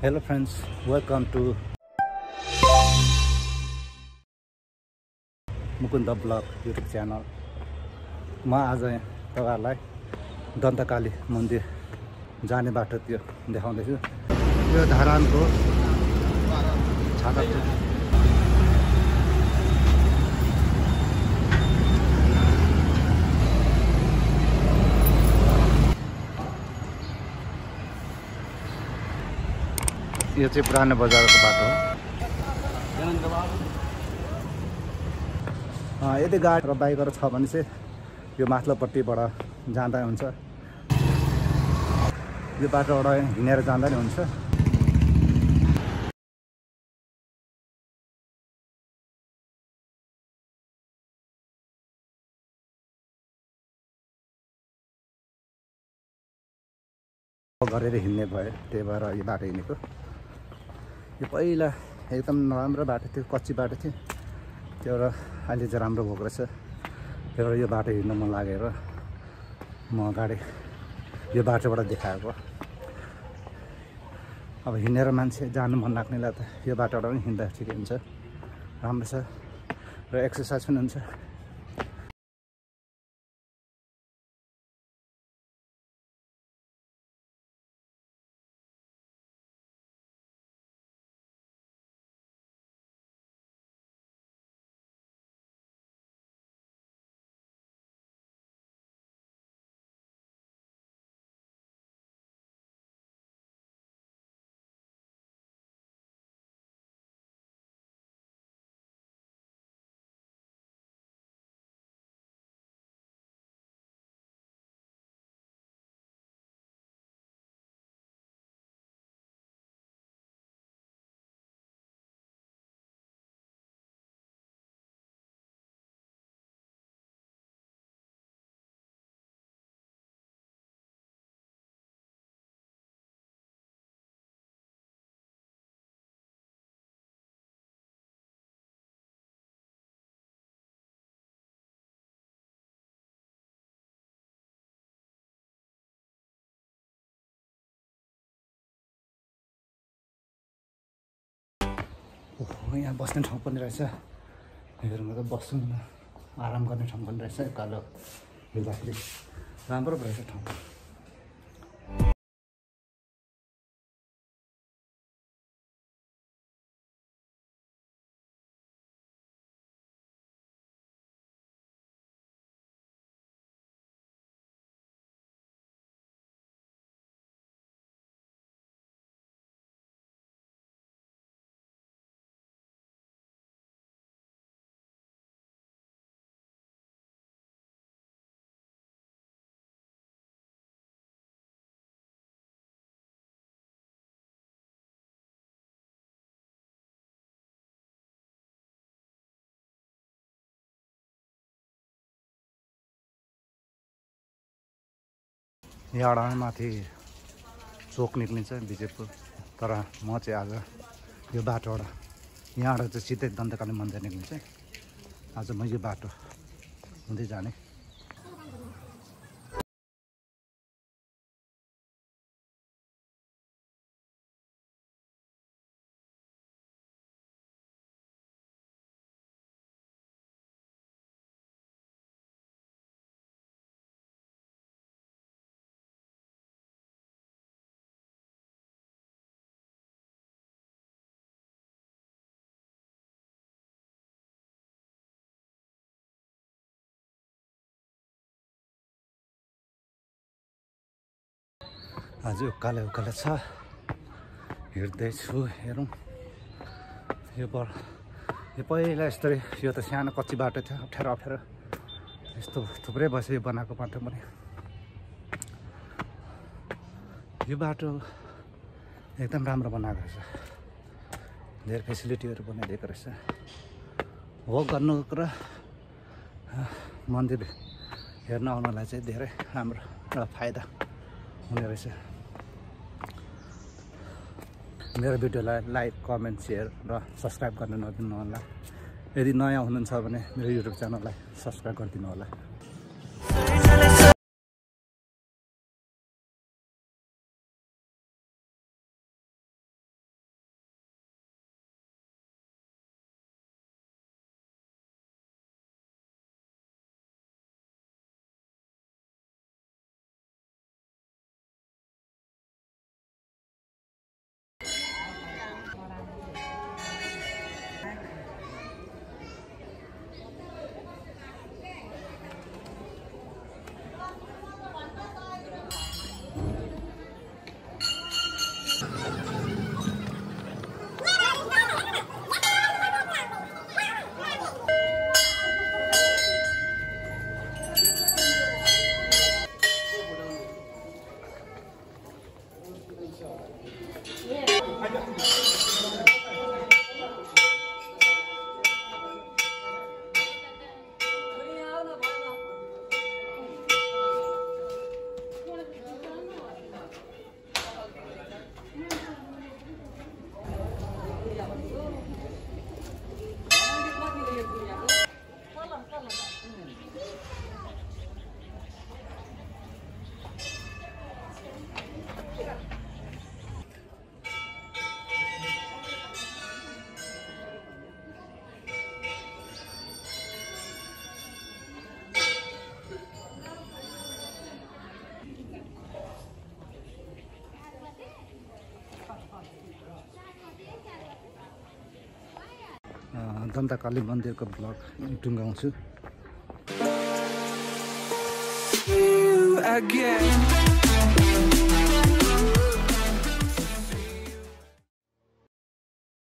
Hello friends, welcome to Mukunda Vlog YouTube channel. म आज तपाईहरुलाई दन्तकाली मन्दिर जाने बाटो त्यो देखाउँदैछु। यो धरानको छाता यो चाहिँ पुरानो बजारको बाटो हो। यदि गाडी र बाइकहरु छ भने चाहिँ यो माथिल्लोपट्टिबाट जाँदा हुन्छ। यो बाटोबाट हिँडेर जाँदा नि हुन्छ। गरेर हिँड्ने भयो, त्यही भएर यो बाटो हिँडेको। यो पहिला एकदम नराम्रो बाटो थियो, कच्ची बाटो थियो। त्यो र अहिले चाहिँ राम्रो भएको रहेछ। त्यही भएर यो बाटो हिँड्न मन लागेर म अगाडि यो बाटोबाट देखाएको। अब हिँडेर मान्छे जानु मन लाग्नेलाई त यो बाटोबाट पनि हिँड्दा ठिकै हुन्छ, राम्रो छ र एक्सर्साइज पनि हुन्छ। यहाँ बस्ने ठाउँ पनि रहेछ। हेर्नु त बस्नु न, आराम गर्ने ठाउँ पनि रहेछ। कालो हेर्दाखेरि राम्रो रहेछ ठाउँ। यहाँ माथि चोक निक्लिन्छ विजयपुर, तर म चाहिँ आज यो बाटोबाट यहाँबाट चाहिँ सिधै दन्तकाली मन्दिर निक्लिन्छ। आज म यो बाटो हुँदै जाने। आज उकालो उकालो छ, हिँड्दैछु। हेरौँ यो पहिला यस्तै, यो त सानो कच्ची बाटो थियो, अप्ठ्यारो अप्ठ्यारो यस्तो थुप्रै वर्ष यो बनाएको बाटो पनि। यो बाटो एकदम राम्रो बनाएको रहेछ, धेरै फेसिलिटीहरू बनाइदिएको रहेछ। वक गर्नु र मन्दिर हेर्न आउनलाई चाहिँ धेरै राम्रो र फाइदा हुने रहेछ। मेरो भिडियोलाई लाइक, कमेन्ट, सेयर र सब्सक्राइब गर्न नबिर्सनु होला। यदि नयाँ हुनुहुन्छ भने मेरो युट्युब च्यानललाई सब्सक्राइब गरिदिनु होला। दन्तकाली मन्दिरको भ्लग टुङ्गाउँछु। Again